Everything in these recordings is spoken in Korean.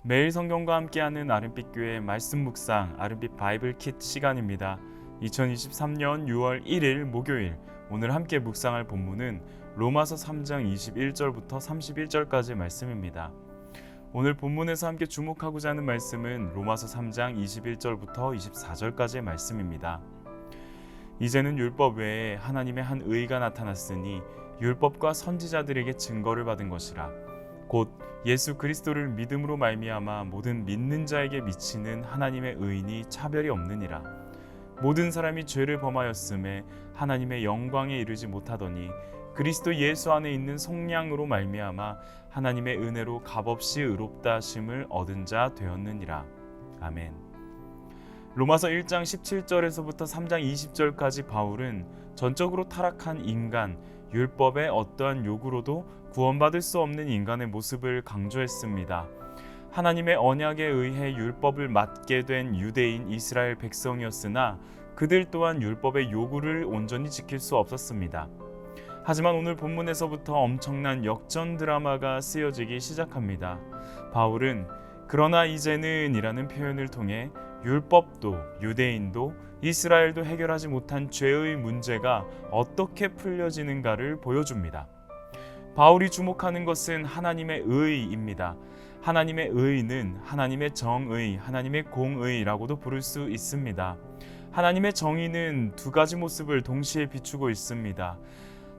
매일 성경과 함께하는 아름빛 교회 말씀 묵상 아름빛 바이블 킷 시간입니다. 2023년 6월 1일 목요일, 오늘 함께 묵상할 본문은 로마서 3장 21절부터 31절까지 말씀입니다. 오늘 본문에서 함께 주목하고자 하는 말씀은 로마서 3장 21절부터 24절까지의 말씀입니다. 이제는 율법 외에 하나님의 한 의가 나타났으니 율법과 선지자들에게 증거를 받은 것이라. 곧 예수 그리스도를 믿음으로 말미암아 모든 믿는 자에게 미치는 하나님의 의인이 차별이 없느니라. 모든 사람이 죄를 범하였음에 하나님의 영광에 이르지 못하더니 그리스도 예수 안에 있는 속량으로 말미암아 하나님의 은혜로 값없이 의롭다 하심을 얻은 자 되었느니라. 아멘. 로마서 1장 17절에서부터 3장 20절까지 바울은 전적으로 타락한 인간, 율법의 어떠한 요구로도 구원받을 수 없는 인간의 모습을 강조했습니다. 하나님의 언약에 의해 율법을 맡게 된 유대인 이스라엘 백성이었으나 그들 또한 율법의 요구를 온전히 지킬 수 없었습니다. 하지만 오늘 본문에서부터 엄청난 역전 드라마가 쓰여지기 시작합니다. 바울은 그러나 이제는 이라는 표현을 통해 율법도 유대인도 이스라엘도 해결하지 못한 죄의 문제가 어떻게 풀려지는가를 보여줍니다. 바울이 주목하는 것은 하나님의 의입니다. 하나님의 의는 하나님의 정의, 하나님의 공의라고도 부를 수 있습니다. 하나님의 정의는 두 가지 모습을 동시에 비추고 있습니다.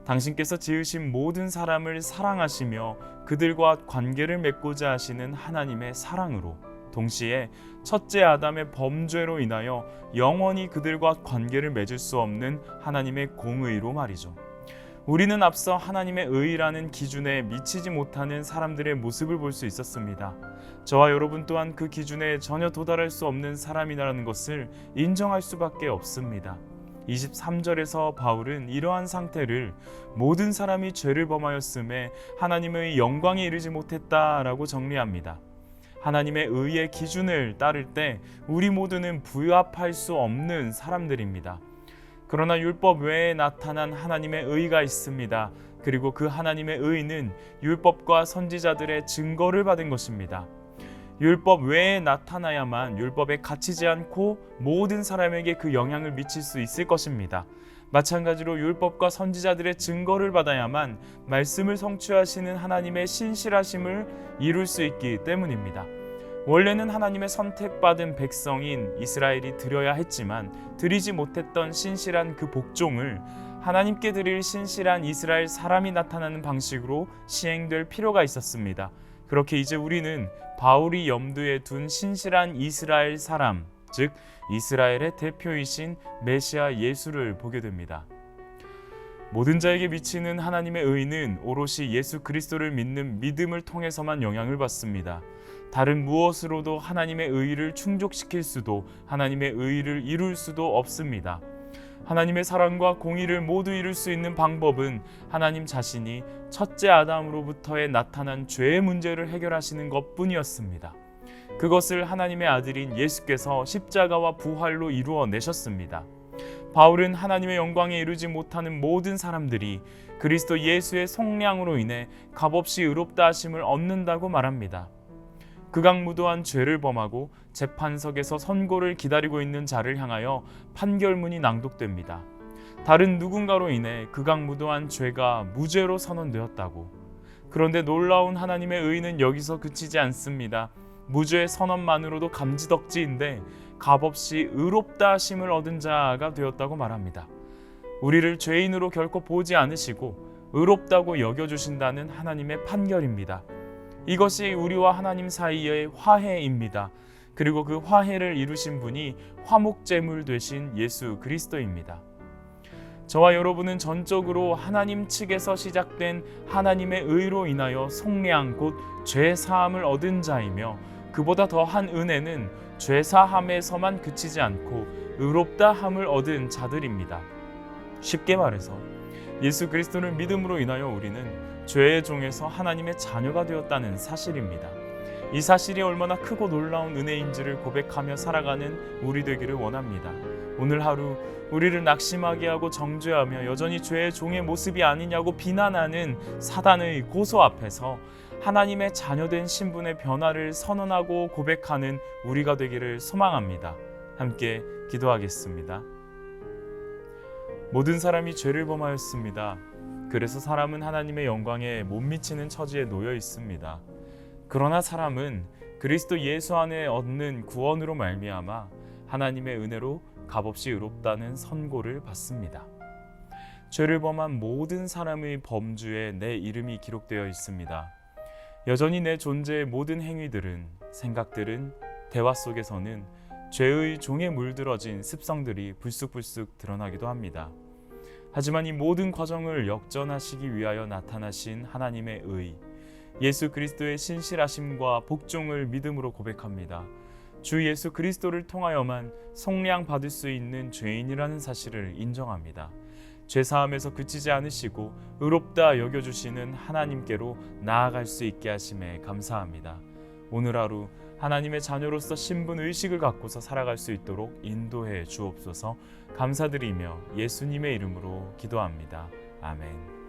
당신께서 지으신 모든 사람을 사랑하시며 그들과 관계를 맺고자 하시는 하나님의 사랑으로, 동시에 첫째 아담의 범죄로 인하여 영원히 그들과 관계를 맺을 수 없는 하나님의 공의로 말이죠. 우리는 앞서 하나님의 의라는 기준에 미치지 못하는 사람들의 모습을 볼 수 있었습니다. 저와 여러분 또한 그 기준에 전혀 도달할 수 없는 사람이라는 것을 인정할 수밖에 없습니다. 23절에서 바울은 이러한 상태를 모든 사람이 죄를 범하였음에 하나님의 영광에 이르지 못했다라고 정리합니다. 하나님의 의의 기준을 따를 때 우리 모두는 부합할 수 없는 사람들입니다. 그러나 율법 외에 나타난 하나님의 의가 있습니다. 그리고 그 하나님의 의는 율법과 선지자들의 증거를 받은 것입니다. 율법 외에 나타나야만 율법에 갇히지 않고 모든 사람에게 그 영향을 미칠 수 있을 것입니다. 마찬가지로 율법과 선지자들의 증거를 받아야만 말씀을 성취하시는 하나님의 신실하심을 이룰 수 있기 때문입니다. 원래는 하나님의 선택받은 백성인 이스라엘이 드려야 했지만 드리지 못했던 신실한 그 복종을 하나님께 드릴 신실한 이스라엘 사람이 나타나는 방식으로 시행될 필요가 있었습니다. 그렇게 이제 우리는 바울이 염두에 둔 신실한 이스라엘 사람, 즉 이스라엘의 대표이신 메시아 예수를 보게 됩니다. 모든 자에게 미치는 하나님의 의는 오롯이 예수 그리스도를 믿는 믿음을 통해서만 영향을 받습니다. 다른 무엇으로도 하나님의 의를 충족시킬 수도 하나님의 의를 이룰 수도 없습니다. 하나님의 사랑과 공의를 모두 이룰 수 있는 방법은 하나님 자신이 첫째 아담으로부터의 나타난 죄의 문제를 해결하시는 것뿐이었습니다. 그것을 하나님의 아들인 예수께서 십자가와 부활로 이루어내셨습니다. 바울은 하나님의 영광에 이르지 못하는 모든 사람들이 그리스도 예수의 속량으로 인해 값없이 의롭다 하심을 얻는다고 말합니다. 극악무도한 죄를 범하고 재판석에서 선고를 기다리고 있는 자를 향하여 판결문이 낭독됩니다. 다른 누군가로 인해 극악무도한 죄가 무죄로 선언되었다고. 그런데 놀라운 하나님의 의는 여기서 그치지 않습니다. 무죄의 선언만으로도 감지덕지인데 값없이 의롭다 하심을 얻은 자가 되었다고 말합니다. 우리를 죄인으로 결코 보지 않으시고 의롭다고 여겨주신다는 하나님의 판결입니다. 이것이 우리와 하나님 사이의 화해입니다. 그리고 그 화해를 이루신 분이 화목제물 되신 예수 그리스도입니다. 저와 여러분은 전적으로 하나님 측에서 시작된 하나님의 의로 인하여 속량 곧 죄사함을 얻은 자이며, 그보다 더한 은혜는 죄사함에서만 그치지 않고 의롭다함을 얻은 자들입니다. 쉽게 말해서 예수 그리스도를 믿음으로 인하여 우리는 죄의 종에서 하나님의 자녀가 되었다는 사실입니다. 이 사실이 얼마나 크고 놀라운 은혜인지를 고백하며 살아가는 우리 되기를 원합니다. 오늘 하루 우리를 낙심하게 하고 정죄하며 여전히 죄의 종의 모습이 아니냐고 비난하는 사단의 고소 앞에서 하나님의 자녀된 신분의 변화를 선언하고 고백하는 우리가 되기를 소망합니다. 함께 기도하겠습니다. 모든 사람이 죄를 범하였습니다. 그래서 사람은 하나님의 영광에 못 미치는 처지에 놓여 있습니다. 그러나 사람은 그리스도 예수 안에 얻는 구원으로 말미암아 하나님의 은혜로 값없이 의롭다는 선고를 받습니다. 죄를 범한 모든 사람의 범주에 내 이름이 기록되어 있습니다. 여전히 내 존재의 모든 행위들은, 생각들은, 대화 속에서는 죄의 종에 물들어진 습성들이 불쑥불쑥 드러나기도 합니다. 하지만 이 모든 과정을 역전하시기 위하여 나타나신 하나님의 의, 예수 그리스도의 신실하심과 복종을 믿음으로 고백합니다. 주 예수 그리스도를 통하여만 속량 받을 수 있는 죄인이라는 사실을 인정합니다. 죄사함에서 그치지 않으시고 의롭다 여겨주시는 하나님께로 나아갈 수 있게 하심에 감사합니다. 오늘 하루 하나님의 자녀로서 신분의식을 갖고서 살아갈 수 있도록 인도해 주옵소서. 감사드리며 예수님의 이름으로 기도합니다. 아멘.